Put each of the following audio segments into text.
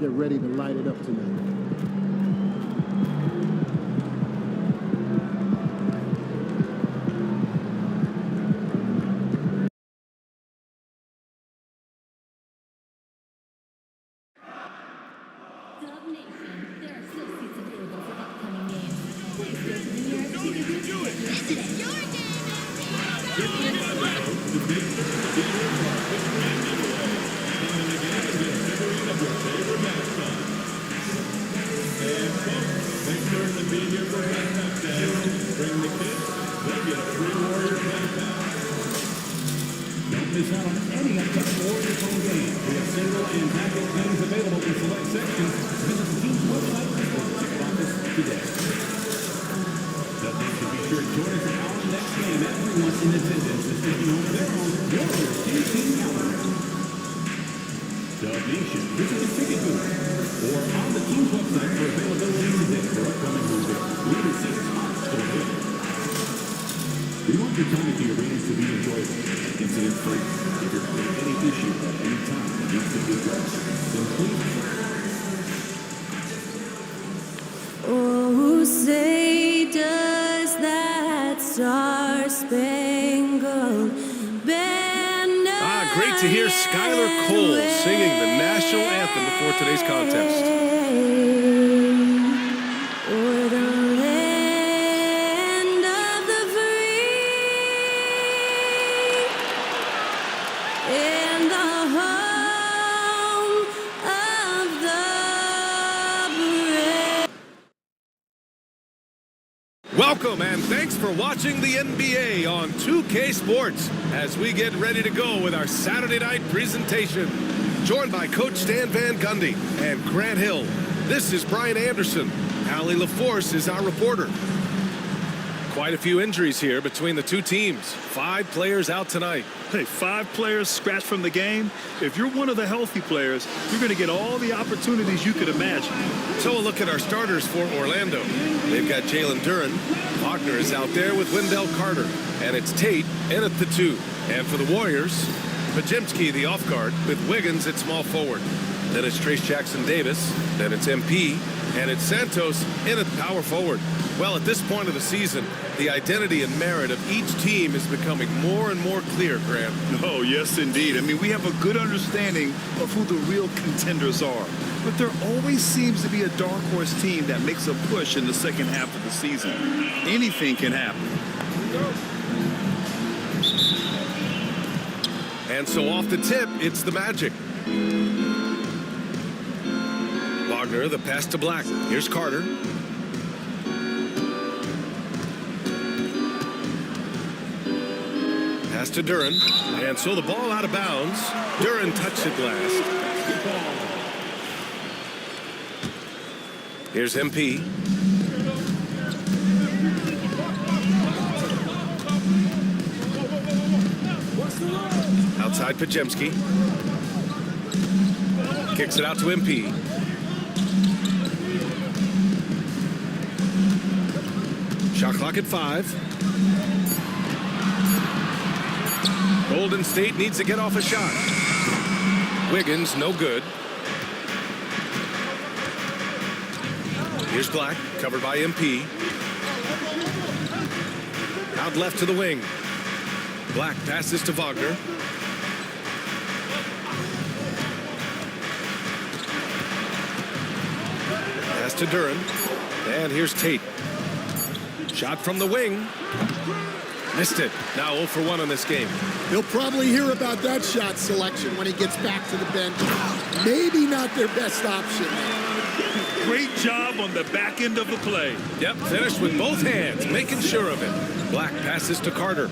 get ready to light it up tonight. Don't miss out on any upcoming Warriors home games. We have single and package games available in select sections. Visit the team's website or ticket office today. Now, they should be sure to join us at our next game. Everyone in attendance is taking home their own Warriors team calendar. Dub Nation, visit the ticket booth or on the team's website for availability today for upcoming home games. We receive spots for the game. We want your time at the arena to be enjoyable, incident-free. If you're having any issue at any time that needs to be addressed, then please. Oh, say does that star-spangled banner. Great to hear Skylar Cole singing the national anthem before today's contest. O'er the land of the free and the home of the brave. Welcome and thanks for watching the NBA on 2K Sports as we get ready to go with our Saturday night presentation. Joined by Coach Stan Van Gundy and Grant Hill. This is Brian Anderson. Allie LaForce is our reporter. Quite a few injuries here between the two teams. 5 players out tonight. Hey, 5 players scratched from the game. If you're one of the healthy players, you're going to get all the opportunities you could imagine. So a look at our starters for Orlando. They've got Jalen Duren. Wagner is out there with Wendell Carter. And it's Tate in at the 2. And for the Warriors, Pajemski, the off guard, with Wiggins at small forward. Then it's Trace Jackson-Davis. Then it's MP. And it's Santos in at power forward. Well, at this point of the season, the identity and merit of each team is becoming more and more clear, Grant. Oh, yes, indeed. I mean, we have a good understanding of who the real contenders are. But there always seems to be a dark horse team that makes a push in the second half of the season. Anything can happen. And so off the tip, it's the Magic. Wagner, the pass to Black. Here's Carter. Pass to Duren. And so the ball out of bounds. Duren touched it last. Here's MP. Outside Pajemski. Kicks it out to MP. Shot clock at 5. Golden State needs to get off a shot. Wiggins, no good. Here's Black, covered by MP. Out left to the wing. Black passes to Wagner. Pass to Duren. And here's Tate. Shot from the wing. Missed it. Now 0 for 1 on this game. He'll probably hear about that shot selection when he gets back to the bench. Maybe not their best option. Great job on the back end of the play. Yep, finished with both hands, making sure of it. Black passes to Carter.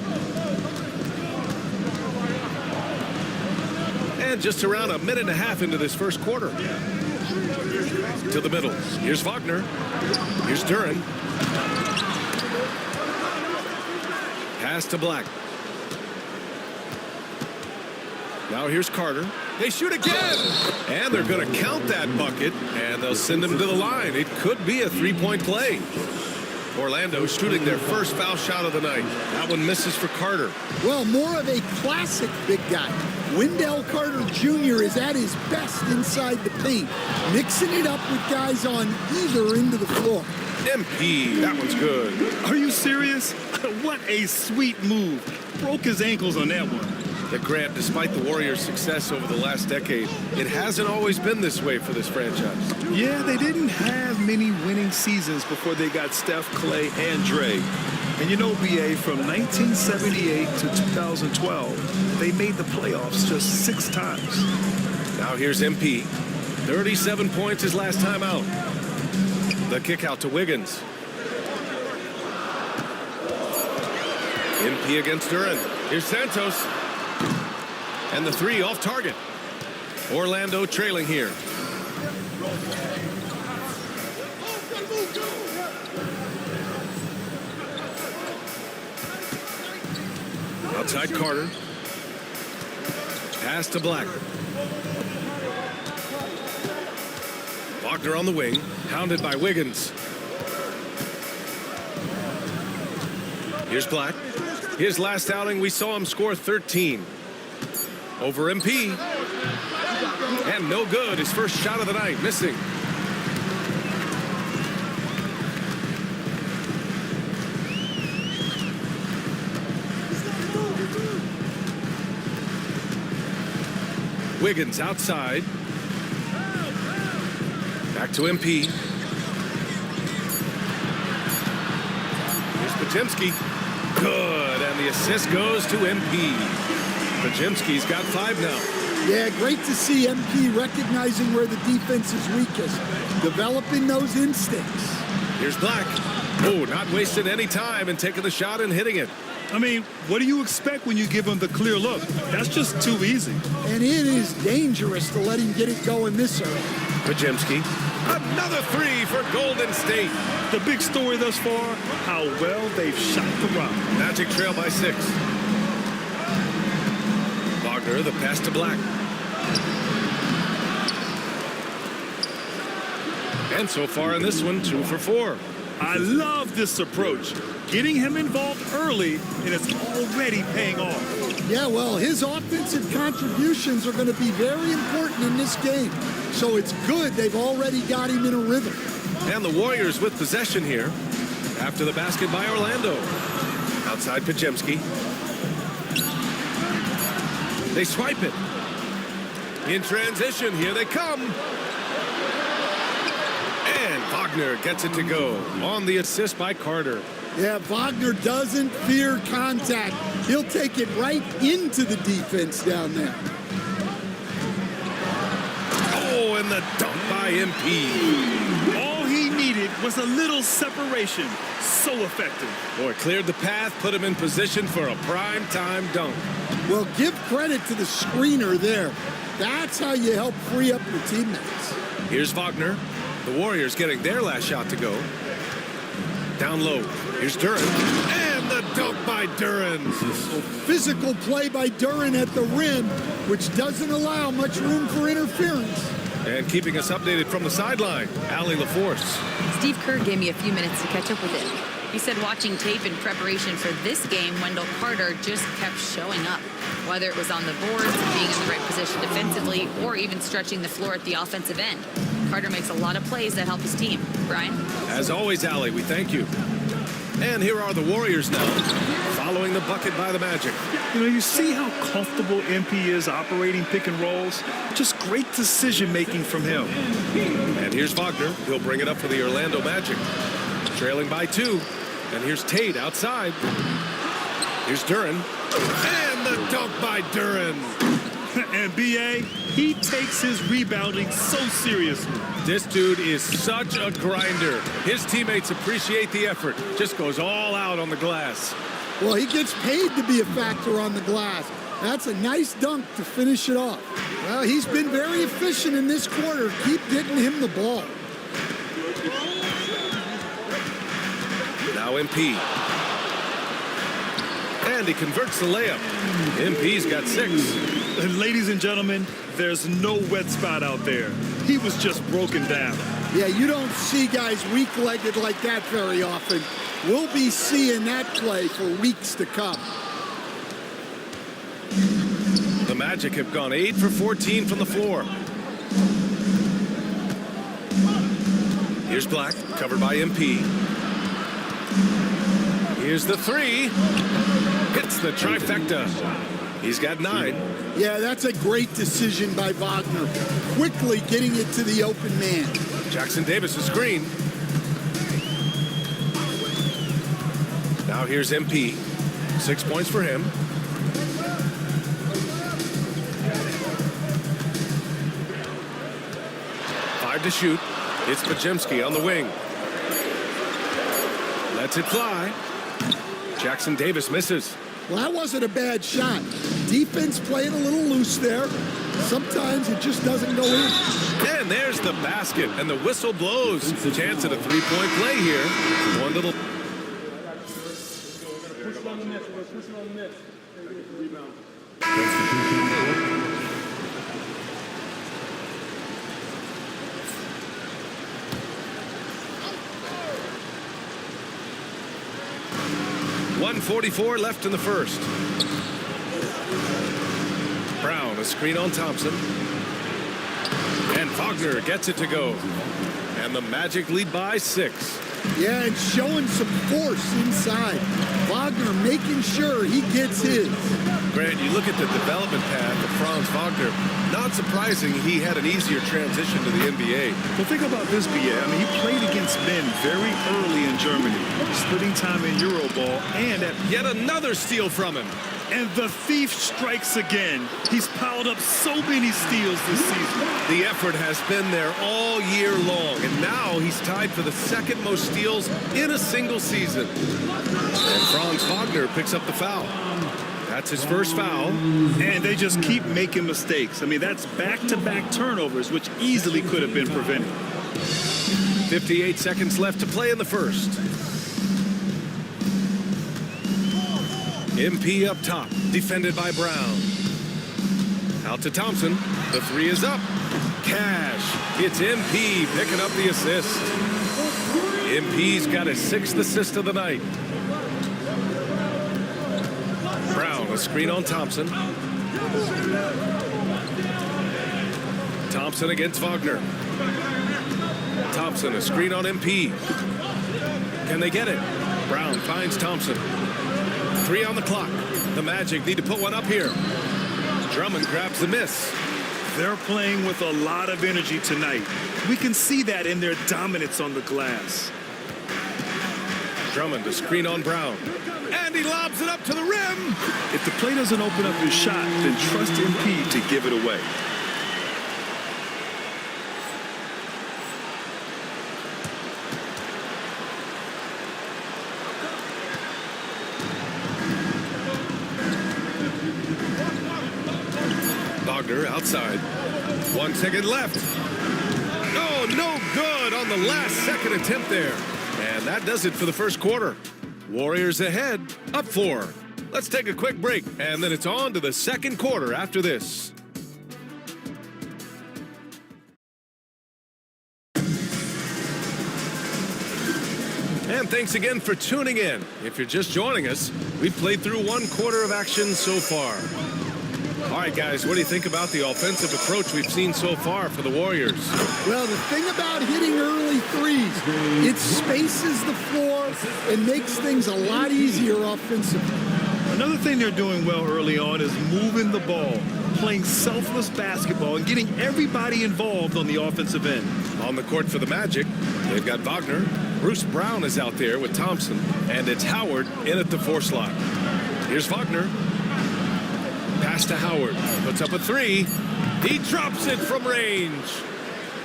And just around a minute and a half into this first quarter. To the middle. Here's Wagner. Here's Duren. Pass to Black. Now here's Carter. They shoot again! And they're going to count that bucket, and they'll send him to the line. It could be a three-point play. Orlando shooting their first foul shot of the night. That one misses for Carter. Well, more of a classic big guy. Wendell Carter Jr. is at his best inside the paint, mixing it up with guys on either end of the floor. MP, that one's good. Are you serious? What a sweet move. Broke his ankles on that one. Yeah, Grant, despite the Warriors' success over the last decade, it hasn't always been this way for this franchise. Yeah, they didn't have many winning seasons before they got Steph, Clay, and Dre. And you know, BA, from 1978 to 2012, they made the playoffs just 6 times. Now here's MP. 37 points his last time out. The kick out to Wiggins. MP against Duran. Here's Santos. And the 3 off target. Orlando trailing here. Outside Carter. Pass to Black. Wagner on the wing, hounded by Wiggins. Here's Black. His last outing, we saw him score 13. Over MP. And no good. His first shot of the night, missing. Wiggins outside. Back to MP. Here's Podziemski. Good, and the assist goes to MP. Podziemski's got 5 now. Yeah, great to see MP recognizing where the defense is weakest, developing those instincts. Here's Black. Oh, not wasting any time and taking the shot and hitting it. I mean, what do you expect when you give him the clear look? That's just too easy. And it is dangerous to let him get it going this early. Podziemski. Another 3 for Golden State. The big story thus far, how well they've shot the rock. Magic trail by 6. Wagner, the pass to Black. And so far in this one, 2 for 4. I love this approach. Getting him involved early, and it's already paying off. Yeah, well, his offensive contributions are going to be very important in this game. So it's good they've already got him in a rhythm. And the Warriors with possession here after the basket by Orlando. Outside Podziemski. They swipe it. In transition, here they come. And Wagner gets it to go on the assist by Carter. Yeah, Wagner doesn't fear contact. He'll take it right into the defense down there. Oh, and the dunk by MP. All he needed was a little separation. So effective. Boy, cleared the path, put him in position for a prime-time dunk. Well, give credit to the screener there. That's how you help free up your teammates. Here's Wagner. The Warriors getting their last shot to go. Down low. Here's Duran. And the dunk by Duran. Physical play by Duran at the rim, which doesn't allow much room for interference. And keeping us updated from the sideline, Allie LaForce. Steve Kerr gave me a few minutes to catch up with it. He said watching tape in preparation for this game, Wendell Carter just kept showing up. Whether it was on the boards, being in the right position defensively, or even stretching the floor at the offensive end. Carter makes a lot of plays that help his team. Brian? As always, Allie, we thank you. And here are the Warriors now, following the bucket by the Magic. You know, you see how comfortable MP is operating pick and rolls? Just great decision-making from him. And here's Wagner. He'll bring it up for the Orlando Magic. Trailing by 2. And here's Tate outside. Here's Duran. And the dunk by Duran. And B.A., he takes his rebounding so seriously. This dude is such a grinder. His teammates appreciate the effort. Just goes all out on the glass. Well, he gets paid to be a factor on the glass. That's a nice dunk to finish it off. Well, he's been very efficient in this quarter. Keep getting him the ball. Now MP. And he converts the layup. MP's got 6. Ladies and gentlemen, there's no wet spot out there. He was just broken down. Yeah, you don't see guys weak-legged like that very often. We'll be seeing that play for weeks to come. The Magic have gone 8 for 14 from the floor. Here's Black, covered by MP. Here's the three. Hits the trifecta. He's got 9. Yeah, that's a great decision by Wagner. Quickly getting it to the open man. Jackson Davis a screen. Now here's MP. 6 points for him. Five to shoot. It's Pajemski on the wing. Lets it fly. Jackson Davis misses. Well, that wasn't a bad shot. Defense playing a little loose there. Sometimes it just doesn't go in. And there's the basket, and the whistle blows. Chance at a three-point play here. One little... .144 left in the first. Brown, a screen on Thompson. And Wagner gets it to go. And the Magic lead by 6. Yeah, and showing some force inside. Wagner making sure he gets his. Grant, you look at the development path of Franz Wagner. Not surprising he had an easier transition to the NBA. Well, think about this, BA. I mean, he played against men very early in Germany, splitting time in Euroball, and at Yet another steal from him. And the thief strikes again. He's piled up so many steals this season. The effort has been there all year long, and now he's tied for the second most steals in a single season. And Franz Wagner picks up the foul. That's his first foul. And they just keep making mistakes. I mean, that's back-to-back turnovers, which easily could have been prevented. 58 seconds left to play in the first. MP up top, defended by Brown. Out to Thompson. The three is up. Cash. It's MP picking up the assist. MP's got his 6th assist of the night. Brown, a screen on Thompson. Thompson against Wagner. Thompson, a screen on MP. Can they get it? Brown finds Thompson. 3 on the clock. The Magic need to put one up here. Drummond grabs the miss. They're playing with a lot of energy tonight. We can see that in their dominance on the glass. Drummond, a screen on Brown. And he lobs it up to the rim. If the play doesn't open up his shot, then trust MP to give it away. Wagner outside. 1 second left. Oh, no good on the last second attempt there. And that does it for the first quarter. Warriors ahead, up 4. Let's take a quick break, and then it's on to the second quarter after this. And thanks again for tuning in. If you're just joining us, we've played through 1 quarter of action so far. All right, guys, what do you think about the offensive approach we've seen so far for the Warriors? Well, the thing about hitting early threes, it spaces the floor and makes things a lot easier offensively. Another thing they're doing well early on is moving the ball, playing selfless basketball, and getting everybody involved on the offensive end. On the court for the Magic, they've got Wagner. Bruce Brown is out there with Thompson, and it's Howard in at the 4 slot. Here's Wagner. Pass to Howard. Puts up a 3. He drops it from range.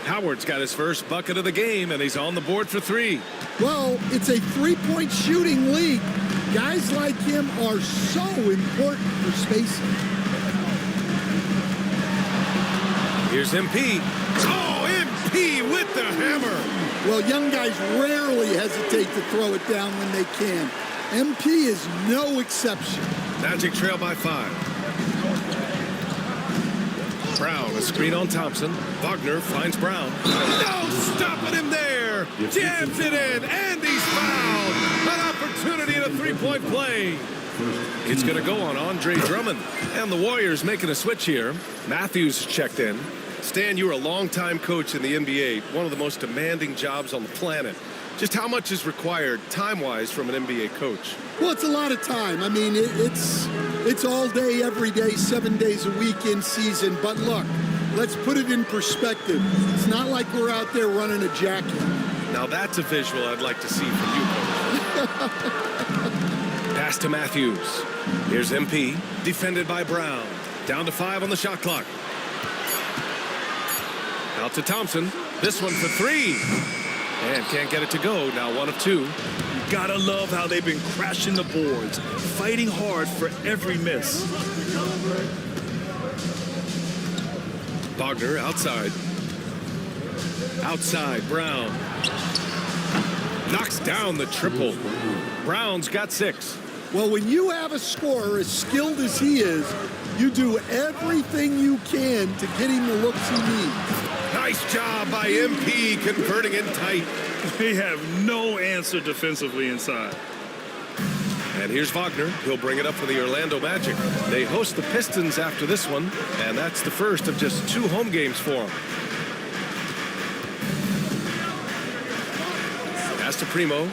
Howard's got his first bucket of the game, and he's on the board for 3. Well, it's a three-point shooting league. Guys like him are so important for spacing. Here's MP. Oh, MP with the hammer. Well, young guys rarely hesitate to throw it down when they can. MP is no exception. Magic trail by 5. Brown, a screen on Thompson. Wagner finds Brown. No stopping him there. Jams it in, and he's fouled. An opportunity at a 3-point play. It's going to go on Andre Drummond. And the Warriors making a switch here. Matthews checked in. Stan, you were a longtime coach in the NBA, one of the most demanding jobs on the planet. Just how much is required time-wise from an NBA coach? Well, it's a lot of time. I mean, it's all day, every day, 7 days a week in season. But look, let's put it in perspective. It's not like we're out there running a jacket. Now that's a visual I'd like to see from you, coach. Pass to Matthews. Here's MP, defended by Brown. Down to 5 on the shot clock. Out to Thompson. This one for 3. And can't get it to go. Now 1 of 2. Gotta love how they've been crashing the boards, fighting hard for every miss. Wagner outside. Outside, Brown. Knocks down the triple. Brown's got 6. Well, when you have a scorer as skilled as he is, you do everything you can to get him the looks he needs. Nice job by MP converting it tight. They have no answer defensively inside. And here's Wagner. He'll bring it up for the Orlando Magic. They host the Pistons after this one, and that's the first of just 2 home games for them. Pass to Primo.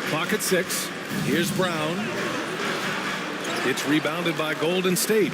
Clock at 6. Here's Brown. It's rebounded by Golden State.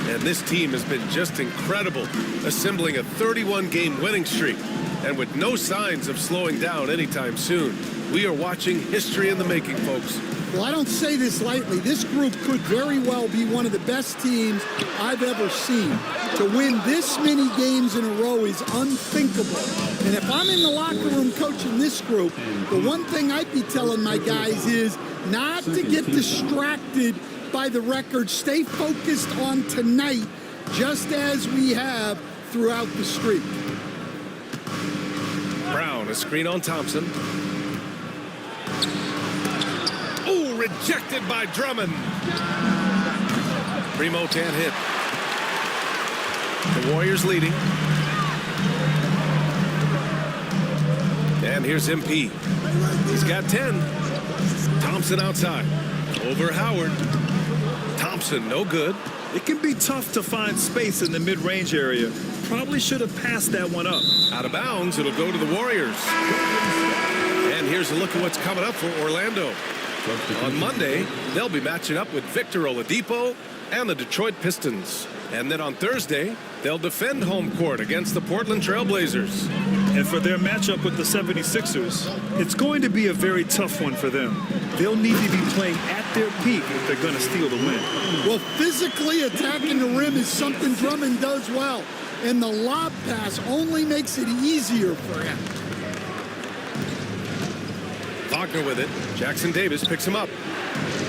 And this team has been just incredible, assembling a 31-game winning streak. And with no signs of slowing down anytime soon. We are watching history in the making, folks. Well, I don't say this lightly. This group could very well be one of the best teams I've ever seen. To win this many games in a row is unthinkable. And if I'm in the locker room coaching this group, the one thing I'd be telling my guys is not to get distracted by the record. Stay focused on tonight, just as we have throughout the streak. Brown, a screen on Thompson. Oh, rejected by Drummond. Primo can't hit. The Warriors leading. And here's MP. He's got 10. Thompson outside. Over Howard. Thompson, no good. It can be tough to find space in the mid-range area. Probably should have passed that one up. Out of bounds, it'll go to the Warriors. And here's a look at what's coming up for Orlando. On Monday, they'll be matching up with Victor Oladipo and the Detroit Pistons. And then on Thursday, they'll defend home court against the Portland Trailblazers. And for their matchup with the 76ers, it's going to be a very tough one for them. They'll need to be playing at their peak if they're going to steal the win. Well, physically attacking the rim is something Drummond does well. And the lob pass only makes it easier for him. Wagner with it. Jackson Davis picks him up.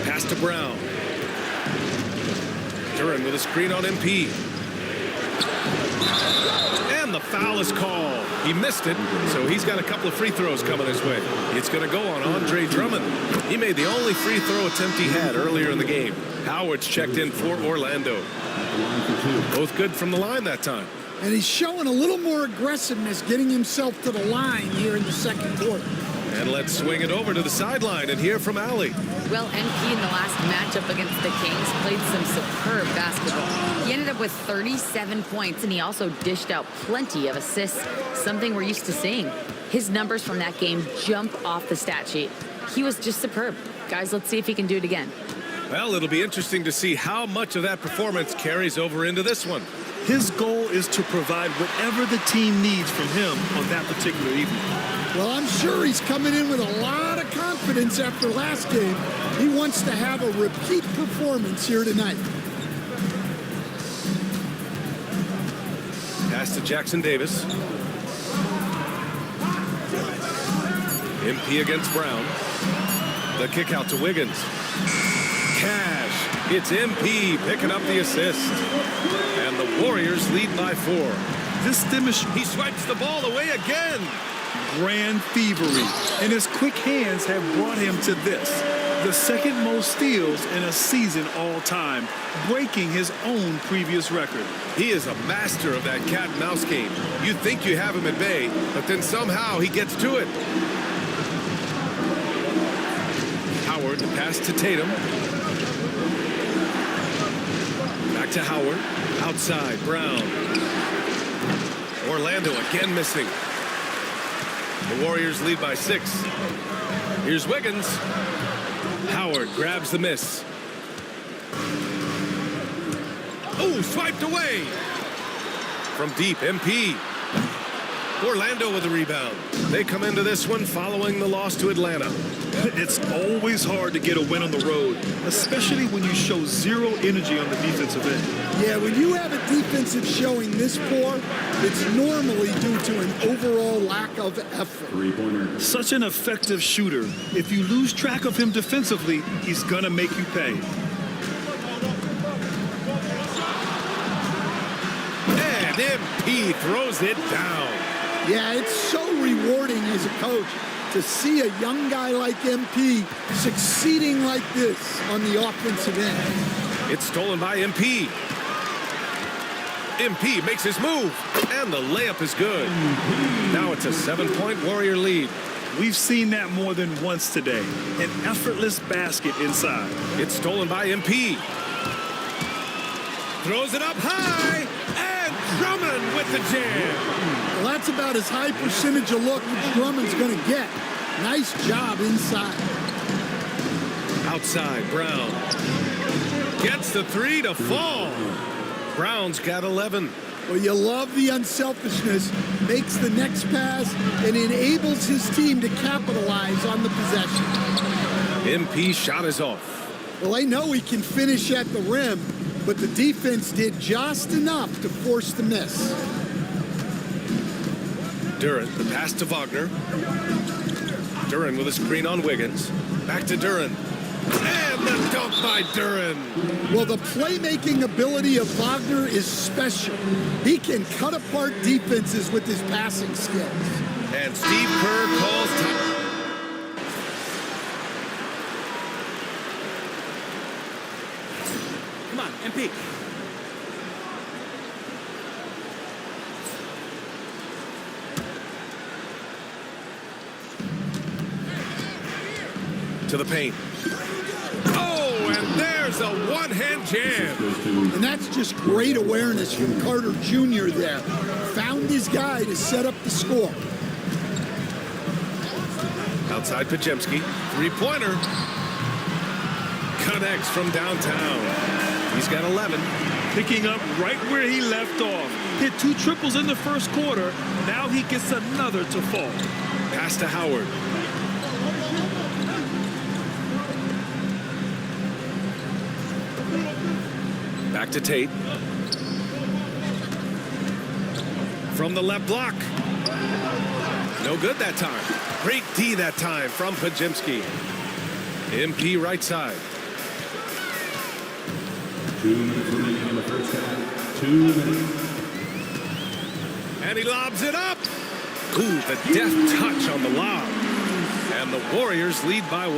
Pass to Brown. Duran with a screen on MP. And the foul is called. He missed it, so he's got a couple of free throws coming his way. It's going to go on Andre Drummond. He made the only free throw attempt he had earlier in the game. Howard's checked in for Orlando. Both good from the line that time. And he's showing a little more aggressiveness, getting himself to the line here in the second quarter. And let's swing it over to the sideline and hear from Allie. Well, MP in the last matchup against the Kings played some superb basketball. He ended up with 37 points, and he also dished out plenty of assists, something we're used to seeing. His numbers from that game jump off the stat sheet. He was just superb. Guys, let's see if he can do it again. Well, it'll be interesting to see how much of that performance carries over into this one. His goal is to provide whatever the team needs from him on that particular evening. Well, I'm sure he's coming in with a lot of confidence after last game. He wants to have a repeat performance here tonight. Pass to Jackson Davis. MP against Brown. The kick out to Wiggins. Cash. It's MP picking up the assist. And the Warriors lead by 4. This He swipes the ball away again. grand thievery, and his quick hands have brought him to this, the second most steals in a season all time, breaking his own previous record. He is a master of that cat and mouse game. You think you have him at bay, but then somehow he gets to it. Howard Howard, the pass to Tatum. Back to Howard. Outside, Brown. Orlando again missing. The Warriors lead by 6. Here's Wiggins. Howard grabs the miss. Oh, swiped away. From deep, MP. Orlando with the rebound. They come into this one following the loss to Atlanta. It's always hard to get a win on the road, especially when you show zero energy on the defensive end. Yeah, when you have a defensive showing this poor, it's normally due to an overall lack of effort. Three-pointer. Such an effective shooter. If you lose track of him defensively, he's gonna make you pay. And MP throws it down. Yeah, it's so rewarding as a coach to see a young guy like MP succeeding like this on the offensive end. It's stolen by MP. MP makes his move, and the layup is good. Now it's a 7-point Warrior lead. We've seen that more than once today. An effortless basket inside. It's stolen by MP. Throws it up high, and Drummond with the jam. Well, that's about as high percentage of look which Drummond's going to get. Nice job inside. Outside, Brown. Gets the 3 to fall. Brown's got 11. Well, you love the unselfishness, makes the next pass, and enables his team to capitalize on the possession. MP shot is off. Well, I know he can finish at the rim, but the defense did just enough to force the miss. Duren, the pass to Wagner. Duren with a screen on Wiggins. Back to Duren. And the dunk by Duren. Well, the playmaking ability of Wagner is special. He can cut apart defenses with his passing skills. And Steve Kerr calls time. Come on, MP. To the paint. Oh, and there's a one-hand jam. And that's just great awareness from Carter Jr. there. Found his guy to set up the score. Outside Pajemski. Three-pointer. Connects from downtown. He's got 11. Picking up right where he left off. Hit 2 triples in the first quarter. Now he gets another to fall. Pass to Howard. Back to Tate. From the left block. No good that time. Great D that time from Pajemski. MP right side. 2 minutes remaining in the first half. 2 minutes. And he lobs it up. Ooh, the deft touch on the lob. And the Warriors lead by 1.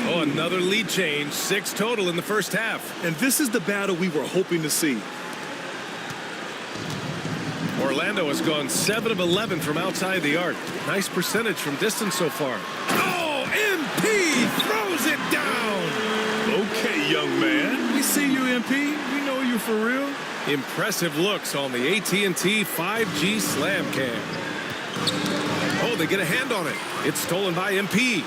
Oh, another lead change. 6 total in the first half. And this is the battle we were hoping to see. Orlando has gone 7 of 11 from outside the arc. Nice percentage from distance so far. Oh, MP throws it down. Okay, young man. We see you, MP. We know you for real. Impressive looks on the AT&T 5G Slam Cam. Oh, they get a hand on it. It's stolen by MP.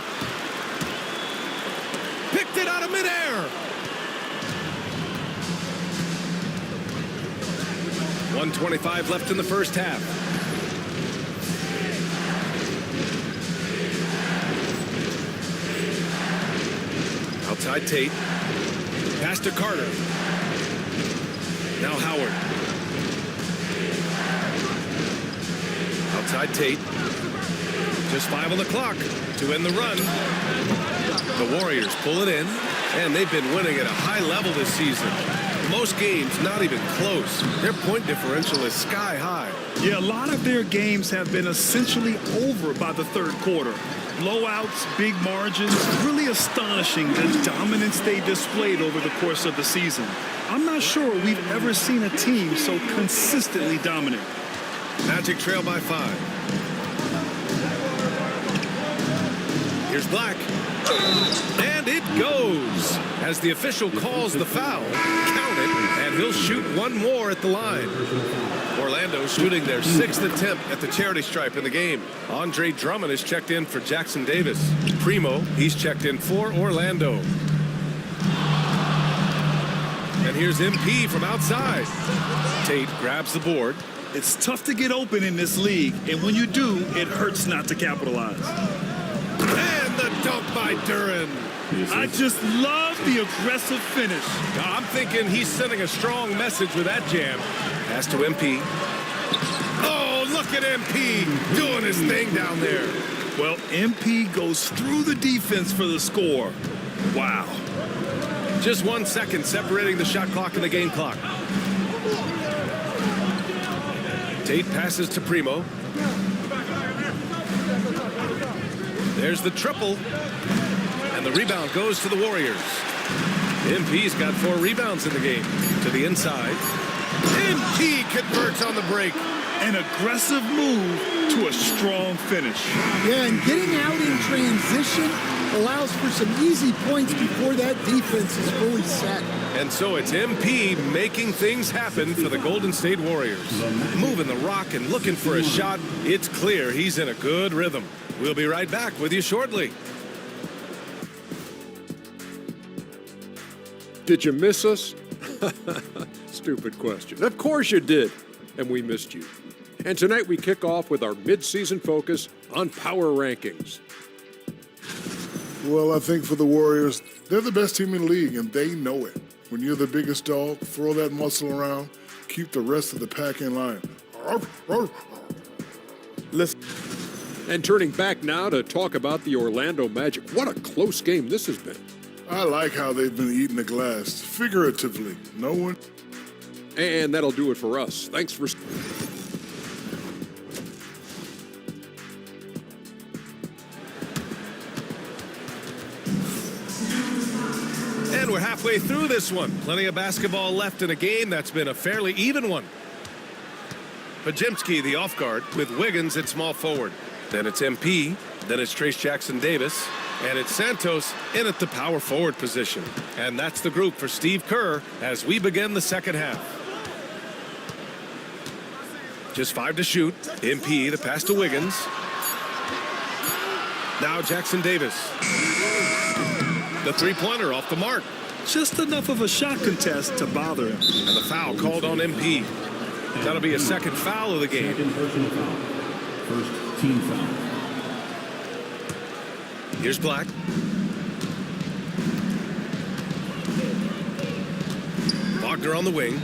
Picked it out of midair. 1:25 left in the first half. Outside Tate. Pass to Carter. Now Howard. Outside Tate. Just 5 on the clock to end the run. The Warriors pull it in, and they've been winning at a high level this season. Most games not even close. Their point differential is sky high. Yeah, a lot of their games have been essentially over by the third quarter. Blowouts, big margins, really astonishing the dominance they displayed over the course of the season. I'm not sure we've ever seen a team so consistently dominant. Magic trail by 5. Here's Black. And And it goes. As the official calls the foul, count it, and he'll shoot one more at the line. Orlando shooting their 6th attempt at the charity stripe in the game. Andre Drummond is checked in for Jackson Davis. Primo, he's checked in for Orlando. And here's MP from outside. Tate grabs the board. It's tough to get open in this league, and when you do, it hurts not to capitalize. And the dunk by Duren. I just love the aggressive finish. I'm thinking he's sending a strong message with that jam. Pass to MP. Oh, look at MP doing his thing down there. Well, MP goes through the defense for the score. Wow. Just 1 second separating the shot clock and the game clock. Tate passes to Primo. There's the triple. And the rebound goes to the Warriors. MP's got 4 rebounds in the game. To the inside. MP converts on the break. An aggressive move to a strong finish. Yeah, and getting out in transition allows for some easy points before that defense is fully set. And so it's MP making things happen for the Golden State Warriors. Moving the rock and looking for a shot. It's clear he's in a good rhythm. We'll be right back with you shortly. Did you miss us? Stupid question. Of course you did. And we missed you. And tonight we kick off with our mid-season focus on power rankings. Well, I think for the Warriors, they're the best team in the league, and they know it. When you're the biggest dog, throw that muscle around, keep the rest of the pack in line. Listen. And turning back now to talk about the Orlando Magic. What a close game this has been. I like how they've been eating the glass, figuratively. No one. And that'll do it for us. Thanks for... And we're halfway through this one. Plenty of basketball left in a game that's been a fairly even one. Pajemski, the off guard, with Wiggins at small forward. Then it's MP. Then it's Trace Jackson Davis. And it's Santos in at the power forward position. And that's the group for Steve Kerr as we begin the second half. Just 5 to shoot. MP, the pass to Wiggins. Now Jackson Davis. The three-pointer off the mark. Just enough of a shot contest to bother him. And the foul called on MP. That'll be a second foul of the game. Second personal foul. First team foul. Here's Black. Wagner on the wing.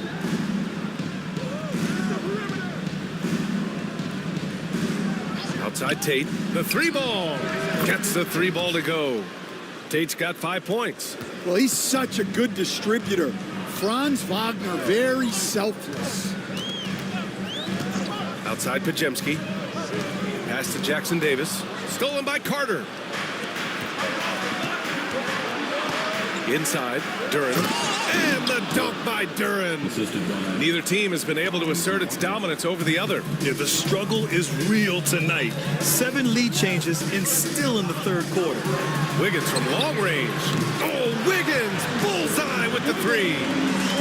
Outside Tate. The 3-ball. Gets the 3-ball to go. Tate's got 5 points. Well, he's such a good distributor. Franz Wagner, very selfless. Outside Pajemski. Pass to Jackson Davis. Stolen by Carter. Inside, Duren. And the dunk by Duren. Neither team has been able to assert its dominance over the other. Yeah, the struggle is real tonight. 7 lead changes and still in the third quarter. Wiggins from long range. Oh, Wiggins! Bullseye with the 3.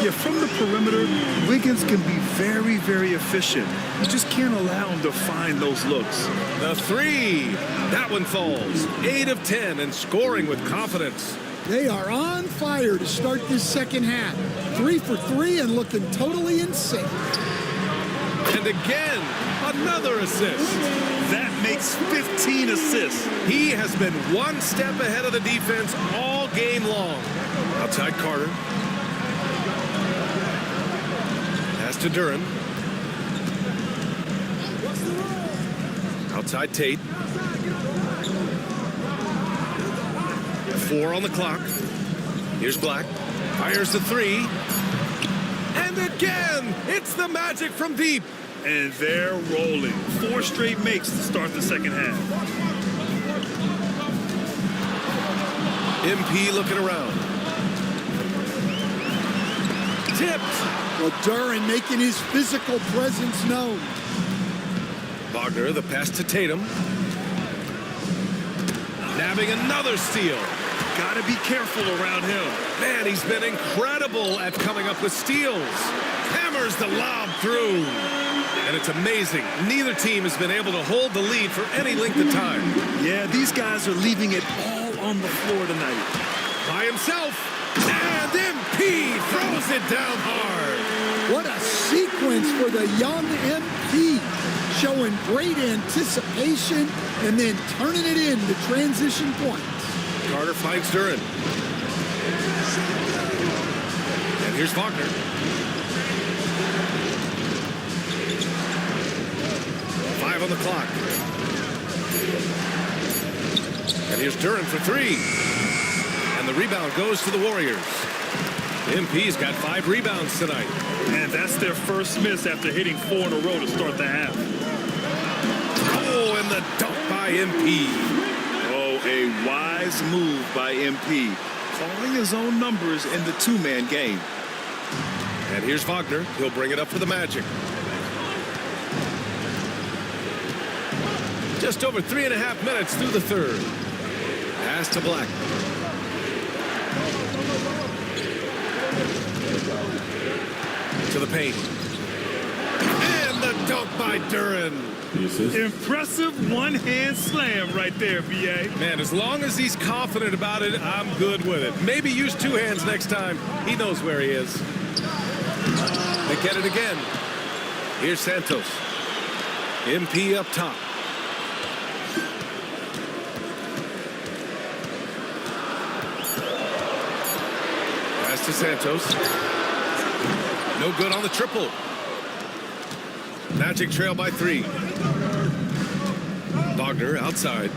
Yeah, from the perimeter, Wiggins can be very, very efficient. You just can't allow him to find those looks. The 3. That one falls. 8 of 10 and scoring with confidence. They are on fire to start this second half. 3 for 3 and looking totally in sync. And again, another assist. That makes 15 assists. He has been one step ahead of the defense all game long. Outside Carter. Pass to Duren. Outside Tate. 4 on the clock. Here's Black. Fires the 3. And again, it's the Magic from deep. And they're rolling. 4 straight makes to start the second half. MP looking around. Tipped. Well, Duren making his physical presence known. Wagner, the pass to Tatum. Nabbing another steal. got to be careful around him. Man, he's been incredible at coming up with steals. Hammers the lob through. And it's amazing. Neither team has been able to hold the lead for any length of time. Yeah, these guys are leaving it all on the floor tonight. By himself. And MP throws it down hard. What a sequence for the young MP. Showing great anticipation and then turning it into transition points. Carter finds Duran. And here's Wagner. Five on the clock. And here's Duran for three. And the rebound goes to the Warriors. MP's got 5 rebounds tonight. And that's their first miss after hitting 4 in a row to start the half. Oh, and the dunk by MP. Oh, a wise move by MP. Calling his own numbers in the two-man game. And here's Wagner. He'll bring it up for the Magic. Just over 3.5 minutes through the third. Pass to Black. To the paint. And the dunk by Duran. Impressive one-hand slam right there, BA. Man, as long as he's confident about it, I'm good with it. Maybe use 2 hands next time. He knows where he is. They get it again. Here's Santos. MP up top. Pass to Santos. No good on the triple. Magic trail by 3. Wagner outside.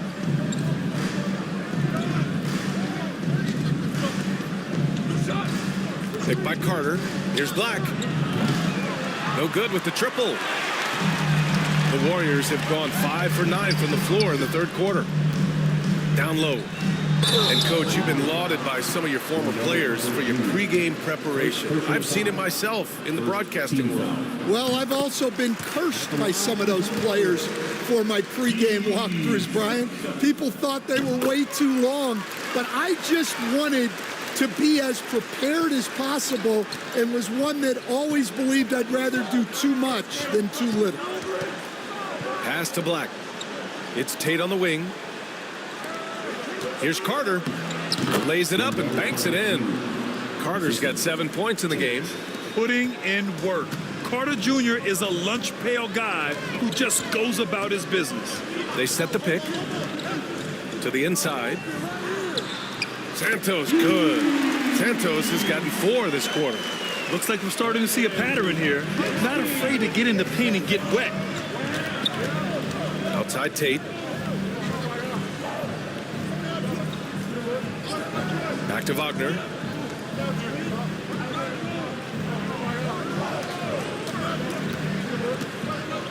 Picked by Carter. Here's Black. No good with the triple. The Warriors have gone 5 for 9 from the floor in the third quarter. Down low. And, Coach, you've been lauded by some of your former players for your pregame preparation. I've seen it myself in the broadcasting world. Well, I've also been cursed by some of those players for my pregame walkthroughs, Brian. People thought they were way too long, but I just wanted to be as prepared as possible and was one that always believed I'd rather do too much than too little. Pass to Black. It's Tate on the wing. Here's Carter. Lays it up and banks it in. Carter's got 7 points in the game. Putting in work. Carter Jr. is a lunch pail guy who just goes about his business. They set the pick to the inside. Santos, good. Santos has gotten 4 this quarter. Looks like we're starting to see a pattern here. Not afraid to get in the paint and get wet. Outside Tate. Back to Wagner.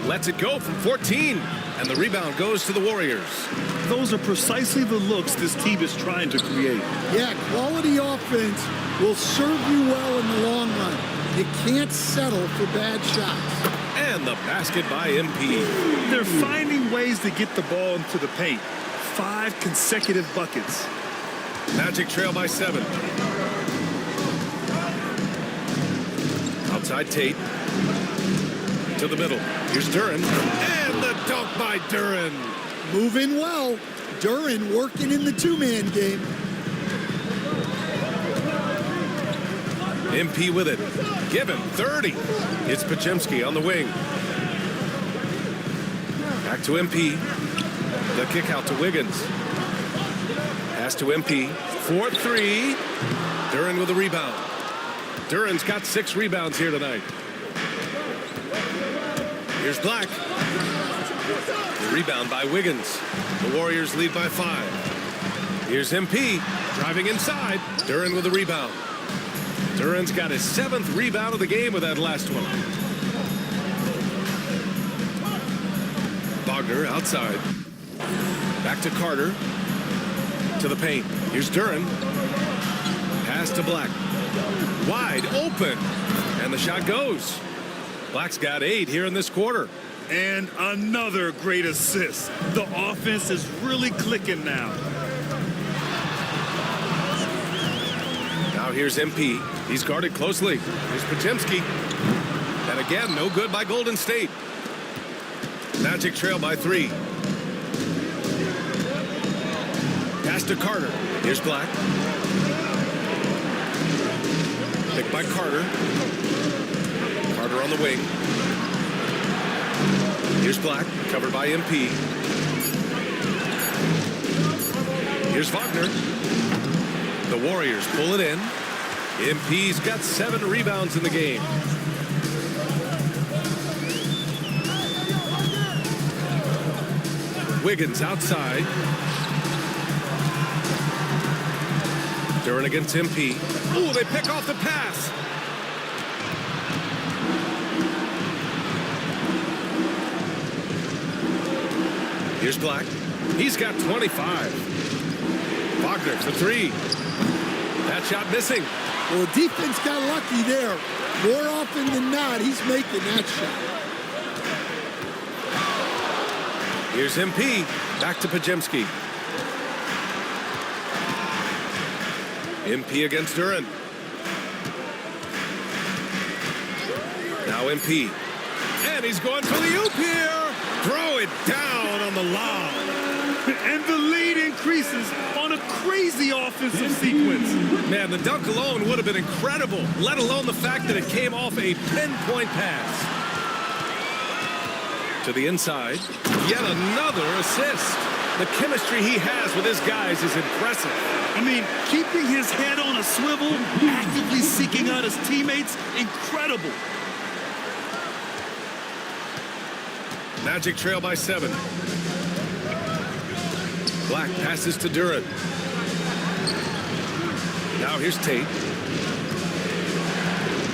Lets it go from 14. And the rebound goes to the Warriors. Those are precisely the looks this team is trying to create. Yeah, quality offense will serve you well in the long run. You can't settle for bad shots. And the basket by MP. They're finding ways to get the ball into the paint. 5 consecutive buckets. Magic trail by 7. Outside Tate. To the middle. Here's Duran. And the dunk by Duran. Moving well. Duran working in the two-man game. MP with it. Give him 30. It's Podziemski on the wing. Back to MP. The kick out to Wiggins. Pass to MP. 4-3. Duran with a rebound. Duran's got 6 rebounds here tonight. Here's Black. The rebound by Wiggins. The Warriors lead by 5. Here's MP driving inside. Duran with a rebound. Duran's got his 7th rebound of the game with that last one. Wagner outside. Back to Carter. To the paint. Here's Duran. Pass to Black. Wide open. And the shot goes. Black's got 8 here in this quarter. And another great assist. The offense is really clicking now. Now here's MP. He's guarded closely. Here's Podziemski. And again, no good by Golden State. Magic trail by 3. Pass to Carter. Here's Black. Picked by Carter. Carter on the wing. Here's Black, covered by MP. Here's Wagner. The Warriors pull it in. MP's got 7 rebounds in the game. Wiggins outside. Duren against MP. Ooh, they pick off the pass. Here's Black. He's got 25. Wagner for 3. That shot missing. Well, the defense got lucky there. More often than not, he's making that shot. Here's MP. Back to Podziemski. MP against Duren. Now MP. And he's going for the oop here. Throw it down on the lob. And the lead increases on a crazy offensive sequence. Man, the dunk alone would have been incredible, let alone the fact that it came off a pinpoint pass. To the inside. Yet another assist. The chemistry he has with his guys is impressive. I mean, keeping his head on a swivel, actively seeking out his teammates, incredible. Magic trail by 7. Black passes to Duren. Now here's Tate.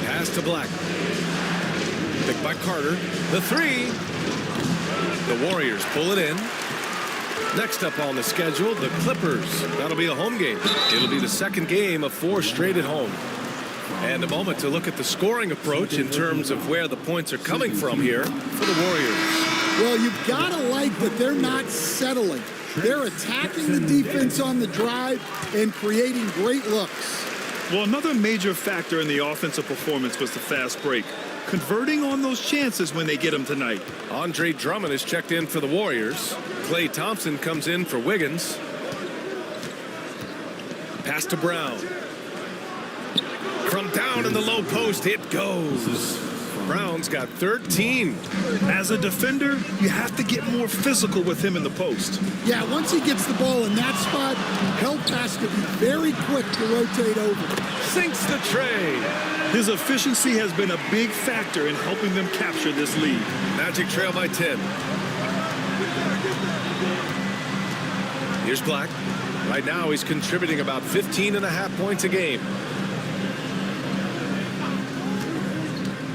Pass to Black. Picked by Carter. The 3. The Warriors pull it in. Next up on the schedule, the Clippers. That'll be a home game. It'll be the second game of 4 straight at home. And a moment to look at the scoring approach in terms of where the points are coming from here for the Warriors. Well, you've got to like that they're not settling. They're attacking the defense on the drive and creating great looks. Well, another major factor in the offensive performance was the fast break. Converting on those chances when they get them tonight. Andre Drummond is checked in for the Warriors. Klay Thompson comes in for Wiggins. Pass to Brown. From down in the low post, it goes. Brown's got 13. As a defender, you have to get more physical with him in the post. Yeah, once he gets the ball in that spot, help has to be very quick to rotate over. Sinks the tray. His efficiency has been a big factor in helping them capture this lead. Magic trail by 10. Here's Black. Right now, he's contributing about 15.5 points a game.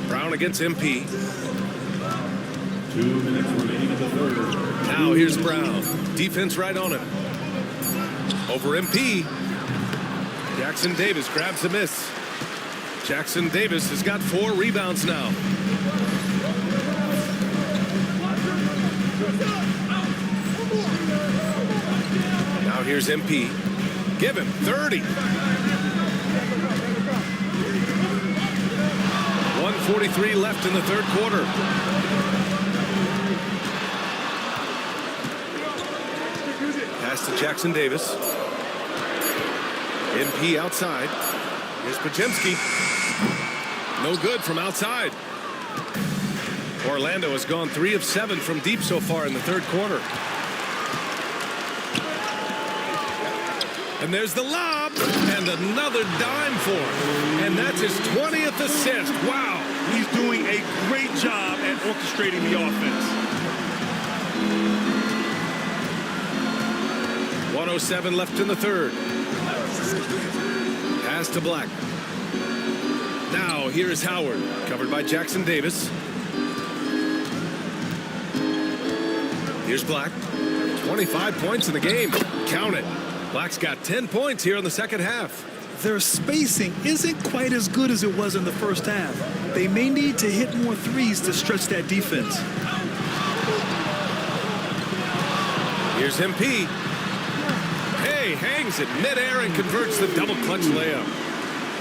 Brown against MP. 2 minutes remaining in the third. Now here's Brown. Defense right on him. Over MP. Jackson Davis grabs the miss. Jackson Davis has got 4 rebounds now. Now here's MP. Give him 30. 1:43 left in the third quarter. Pass to Jackson Davis. MP outside. Here's Podziemski. No good from outside. Orlando has gone 3 of 7 from deep so far in the third quarter. And there's the lob, and another dime for him. And that's his 20th assist. Wow. He's doing a great job at orchestrating the offense. 1:07 left in the third. Pass to Black. Now here is Howard, covered by Jackson Davis. Here's Black. 25 points in the game. Count it. Black's got 10 points here in the second half. Their spacing isn't quite as good as it was in the first half. They may need to hit more threes to stretch that defense. Here's MP. Hey, hangs it midair and converts the double clutch layup.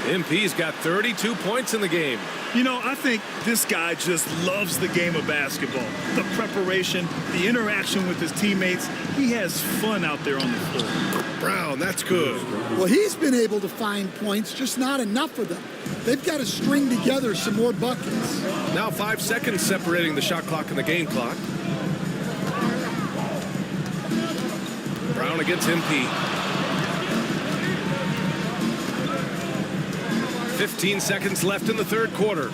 MP's got 32 points in the game. You know, I think this guy just loves the game of basketball. The preparation, the interaction with his teammates. He has fun out there on the floor. Brown, that's good. Well, he's been able to find points, just not enough of them. They've got to string together some more buckets. Now 5 seconds separating the shot clock and the game clock. Brown against MP. 15 seconds left in the third quarter.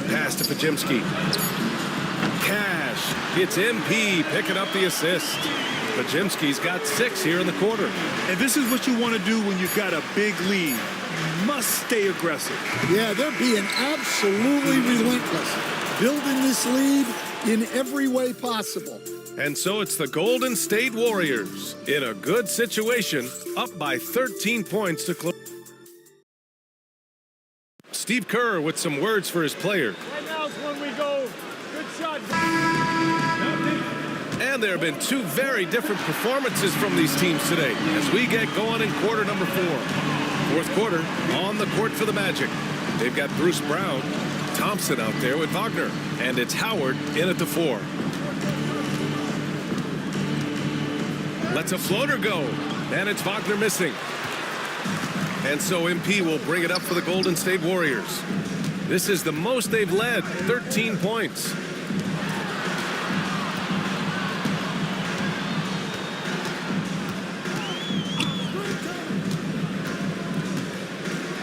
Pass to Pajemski. Cash gets MP picking up the assist. Pajemski's got 6 here in the quarter. And this is what you want to do when you've got a big lead. You must stay aggressive. Yeah, they're being absolutely relentless, building this lead in every way possible. And so it's the Golden State Warriors in a good situation, up by 13 points to close. Steve Kerr with some words for his players. Right now's when we go. Good shot. And there have been 2 very different performances from these teams today as we get going in quarter number 4. Fourth quarter on the court for the Magic. They've got Bruce Brown, Thompson out there with Wagner, and it's Howard in at the 4. Lets a floater go, and it's Wagner missing. And so MP will bring it up for the Golden State Warriors. This is the most they've led, 13 points.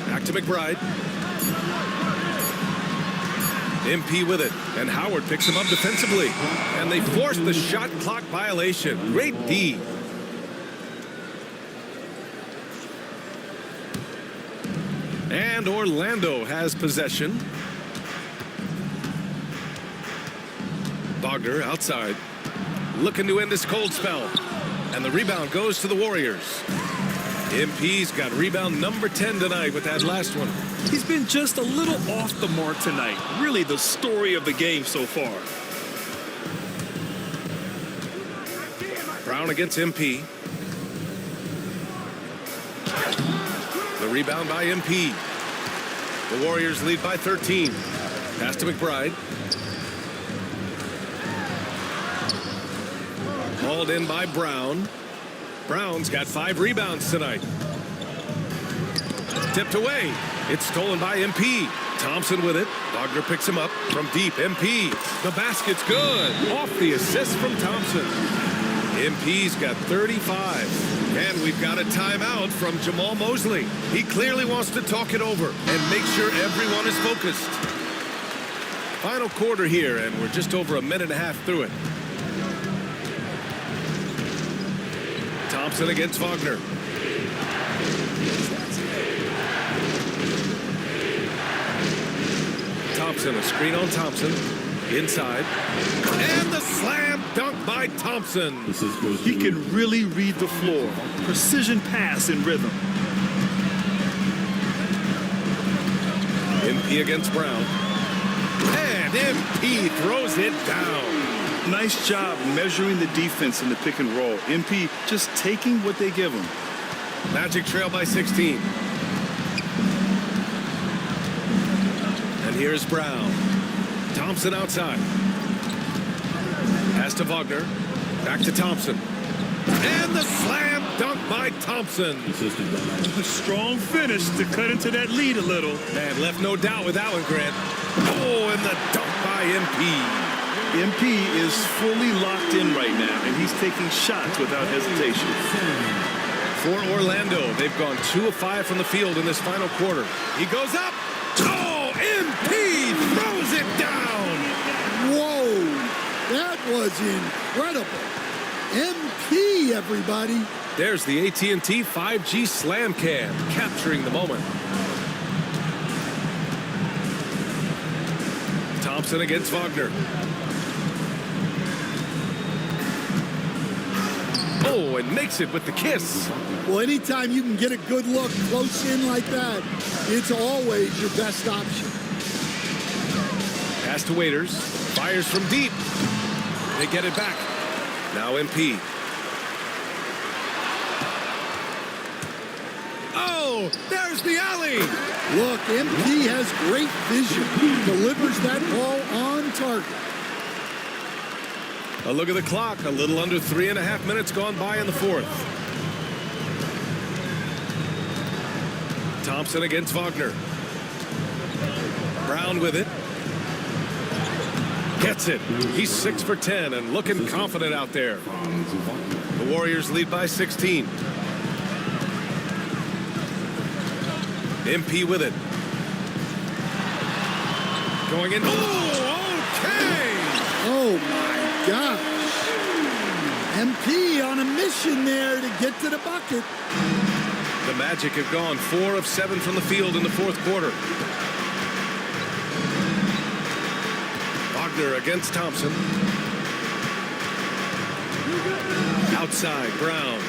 Back to McBride. MP with it, and Howard picks him up defensively. And they force the shot clock violation. Great D. And Orlando has possession. Wagner outside, looking to end this cold spell. And the rebound goes to the Warriors. MP's got rebound number 10 tonight with that last one. He's been just a little off the mark tonight. Really the story of the game so far. Brown against MP. The rebound by MP. The Warriors lead by 13. Pass to McBride. Hauled in by Brown. Brown's got 5 rebounds tonight. Tipped away. It's stolen by MP. Thompson with it. Wagner picks him up from deep. MP. The basket's good. Off the assist from Thompson. MP's got 35. And we've got a timeout from Jamal Mosley. He clearly wants to talk it over and make sure everyone is focused. Final quarter here, and we're just over a minute and a half through it. Thompson against Wagner. Thompson, a screen on Thompson. Inside. And the slam dunk by Thompson. He can really read the floor. Precision pass in rhythm. MP against Brown. And MP throws it down. Nice job measuring the defense in the pick and roll. MP just taking what they give him. Magic trail by 16. And here's Brown. Thompson outside. Pass to Wagner. Back to Thompson. And the slam dunk by Thompson. A strong finish to cut into that lead a little. And left no doubt with that one, Grant. Oh, and the dunk by MP. MP is fully locked in right now, and he's taking shots without hesitation. For Orlando, they've gone 2 of 5 from the field in this final quarter. He goes up. Oh, MP throws it down. Whoa, that was incredible. MP, everybody. There's the AT&T 5G Slam Cam, capturing the moment. Thompson against Wagner. Oh, and makes it with the kiss. Well, anytime you can get a good look close in like that, it's always your best option. Pass to Waiters. Fires from deep. They get it back. Now MP. Oh, there's the alley. Look, MP has great vision. Delivers that ball on target. A look at the clock. A little under 3.5 minutes gone by in the fourth. Thompson against Wagner. Brown with it. Gets it. He's 6 for 10 and looking confident out there. The Warriors lead by 16. MP with it. Going in. Oh, okay. Oh, my gosh. MP on a mission there to get to the bucket. The Magic have gone 4 of 7 from the field in the fourth quarter. Wagner against Thompson. Outside, Brown.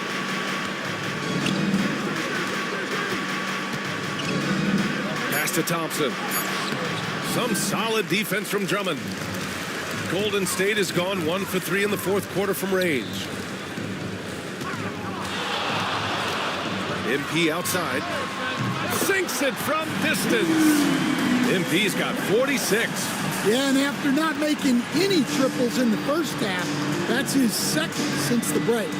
Pass to Thompson. Some solid defense from Drummond. Golden State has gone 1 for 3 in the fourth quarter from range. MP outside. Sinks it from distance. MP's got 46. Yeah, and after not making any triples in the first half, that's his second since the break.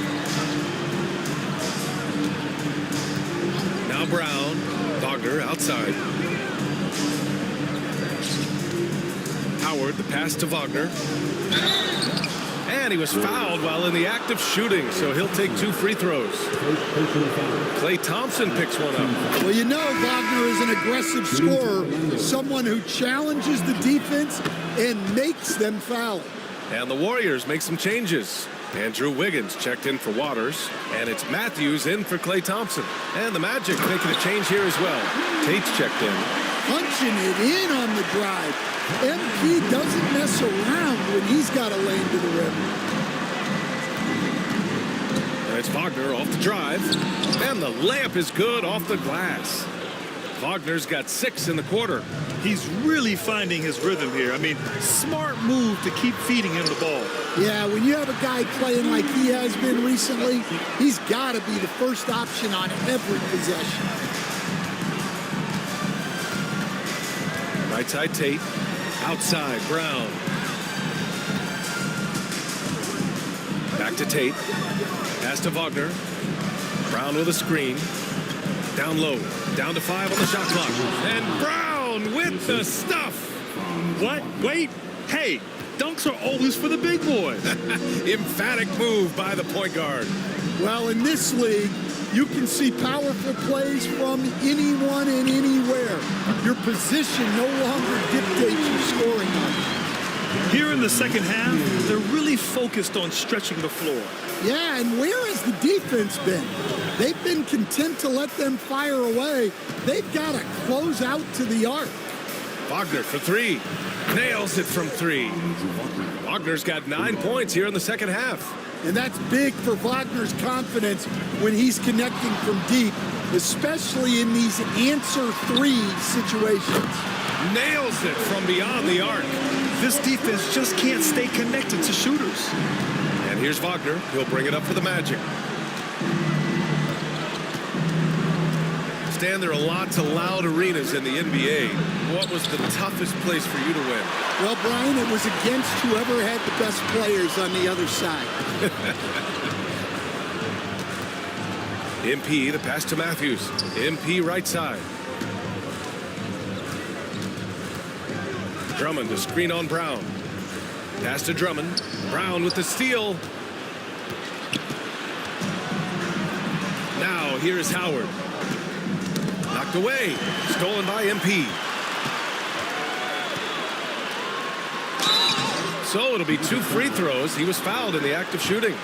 Now Brown. Wagner outside. Howard, the pass to Wagner. And he was fouled while in the act of shooting, so he'll take 2 free throws. Klay Thompson picks one up. Well, you know Wagner is an aggressive scorer, someone who challenges the defense and makes them foul. And the Warriors make some changes. Andrew Wiggins checked in for Waters, and it's Matthews in for Klay Thompson. And the Magic making a change here as well. Tate's checked in. Punching it in on the drive. MP doesn't mess around when he's got a lane to the rim. And it's Wagner off the drive. And the layup is good off the glass. Wagner's got 6 in the quarter. He's really finding his rhythm here. I mean, smart move to keep feeding him the ball. Yeah, when you have a guy playing like he has been recently, he's got to be the first option on every possession. Right side Tate. Outside Brown. Back to Tate. Pass to Wagner. Brown with a screen. Down low. Down to 5 on the shot clock. And Brown with the stuff. What? Wait. Hey, dunks are always for the big boys. Emphatic move by the point guard. Well, in this league, you can see powerful plays from anyone and anywhere. Your position no longer dictates your scoring number. Here in the second half, they're really focused on stretching the floor. Yeah, and where has the defense been? They've been content to let them fire away. They've got to close out to the arc. Wagner for 3. Nails it from 3. Wagner's got 9 points here in the second half. And that's big for Wagner's confidence when he's connecting from deep, especially in these answer 3 situations. Nails it from beyond the arc. This defense just can't stay connected to shooters. And here's Wagner. He'll bring it up for the Magic. Stan, there are lots of loud arenas in the NBA. What was the toughest place for you to win? Well, Brian, it was against whoever had the best players on the other side. MP, the pass to Matthews. MP right side. Drummond, a screen on Brown. Pass to Drummond. Brown with the steal. Now, here is Howard. Knocked away. Stolen by MP. So it'll be 2 free throws. He was fouled in the act of shooting.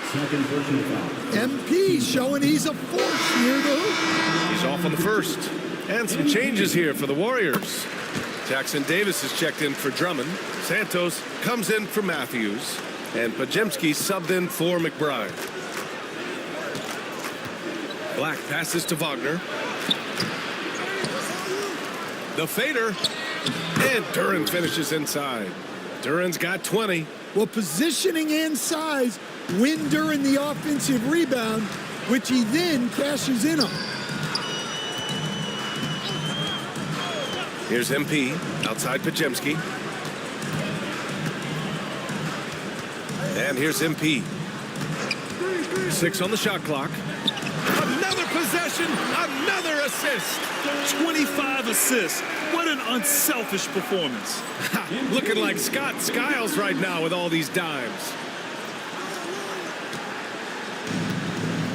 MP showing he's a force near the hoop. He's off on the first. And some changes here for the Warriors. Jackson Davis is checked in for Drummond. Santos comes in for Matthews. And Pajemski subbed in for McBride. Black passes to Wagner. The fader. And Duran finishes inside. Duran's got 20. Well, positioning and size win Duran the offensive rebound, which he then cashes in on. Here's MP outside Pajemski. And here's MP. 6 on the shot clock. Another possession, another assist. 25 assists. What an unselfish performance. Looking like Scott Skiles right now with all these dimes.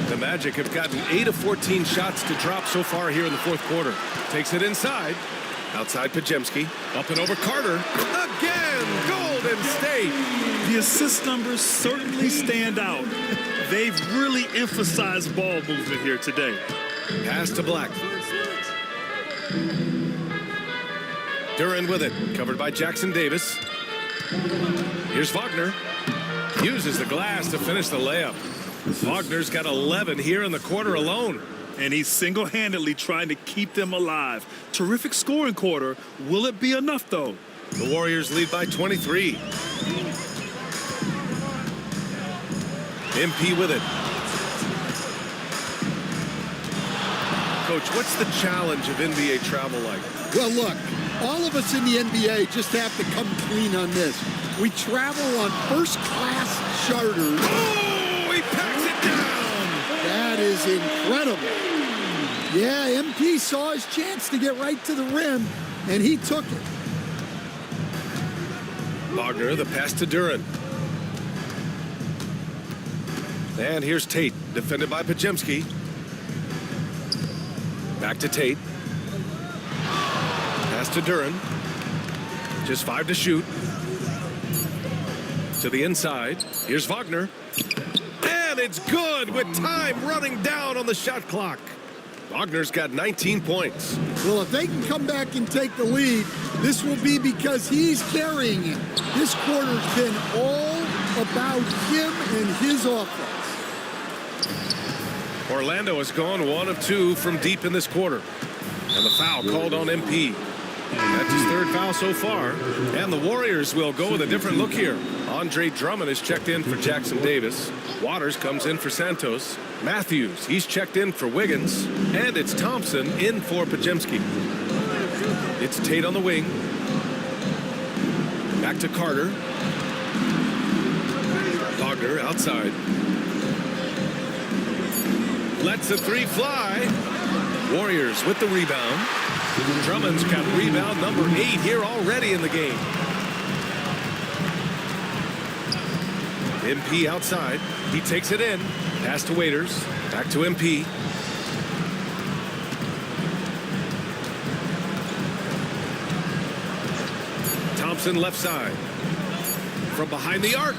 The Magic have gotten 8 of 14 shots to drop so far here in the fourth quarter. Takes it inside. Outside Pajemski. Up and over Carter. Again, Golden State. The assist numbers certainly stand out. They've really emphasized ball movement here today. Pass to Black. Duran with it. Covered by Jackson Davis. Here's Wagner. Uses the glass to finish the layup. Wagner's got 11 here in the quarter alone. And he's single-handedly trying to keep them alive. Terrific scoring quarter. Will it be enough, though? The Warriors lead by 23. MP with it. Coach, what's the challenge of NBA travel like? Well, look, all of us in the NBA just have to come clean on this. We travel on first-class charters. Oh, he packs it down. That is incredible. Yeah, MP saw his chance to get right to the rim, and he took it. Wagner, the pass to Duran. And here's Tate, defended by Pajemski. Back to Tate. Pass to Duran. Just 5 to shoot. To the inside. Here's Wagner. And it's good with time running down on the shot clock. Wagner's got 19 points. Well, if they can come back and take the lead, this will be because he's carrying it. This quarter's been all about him and his offense. Orlando has gone 1 of 2 from deep in this quarter. And the foul called on MP. That's his 3rd foul so far. And the Warriors will go with a different look here. Andre Drummond is checked in for Jackson Davis. Waters comes in for Santos. Matthews, he's checked in for Wiggins. And it's Thompson in for Pajemski. It's Tate on the wing. Back to Carter. Wagner outside. Lets the 3 fly. Warriors with the rebound. Drummond's got rebound number 8 here already in the game. MP outside. He takes it in. Pass to Waiters. Back to MP. Thompson left side. From behind the arc.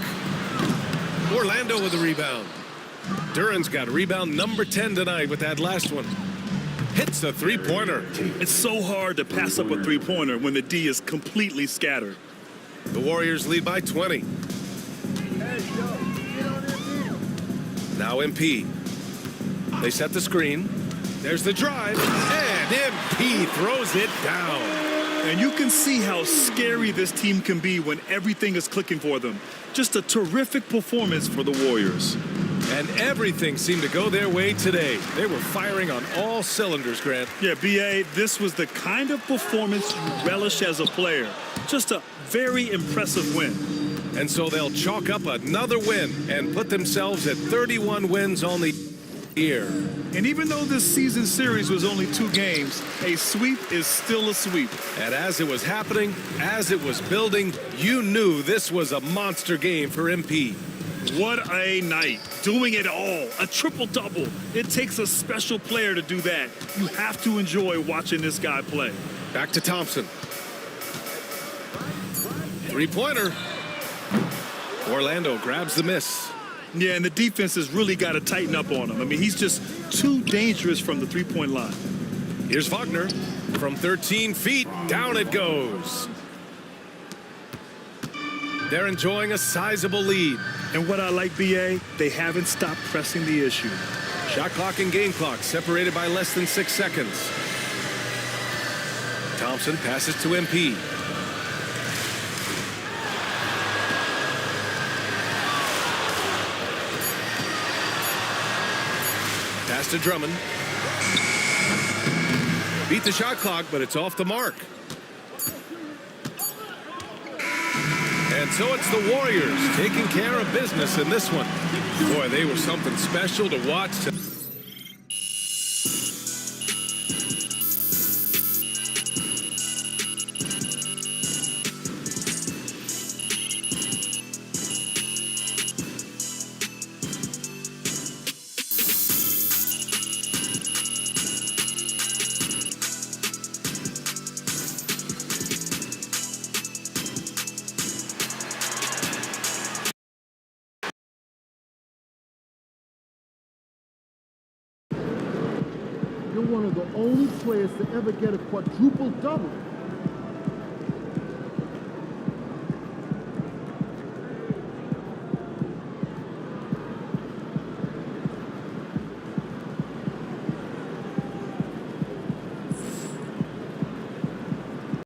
Orlando with the rebound. Duran's got rebound number 10 tonight with that last one. Hits the 3-pointer. It's so hard to pass up a 3-pointer when the D is completely scattered. The Warriors lead by 20. Now MP. They set the screen. There's the drive. And MP throws it down. And you can see how scary this team can be when everything is clicking for them. Just a terrific performance for the Warriors. And everything seemed to go their way today. They were firing on all cylinders, Grant. Yeah, B.A., this was the kind of performance you relish as a player. Just a very impressive win. And so they'll chalk up another win and put themselves at 31 wins on the year. And even though this season series was only 2 games, a sweep is still a sweep. And as it was happening, as it was building, you knew this was a monster game for MP. What a night. Doing it all. A triple-double. It takes a special player to do that. You have to enjoy watching this guy play. Back to Thompson. 3-pointer. Orlando grabs the miss. Yeah, and the defense has really got to tighten up on him. I mean, he's just too dangerous from the 3-point line. Here's Wagner. From 13 feet, down it goes. They're enjoying a sizable lead. And what I like, B.A., they haven't stopped pressing the issue. Shot clock and game clock separated by less than 6 seconds. Thompson passes to MP. Pass to Drummond. Beat the shot clock, but it's off the mark. And so it's the Warriors taking care of business in this one. Boy, they were something special to watch. You're one of the only players to ever get a quadruple double.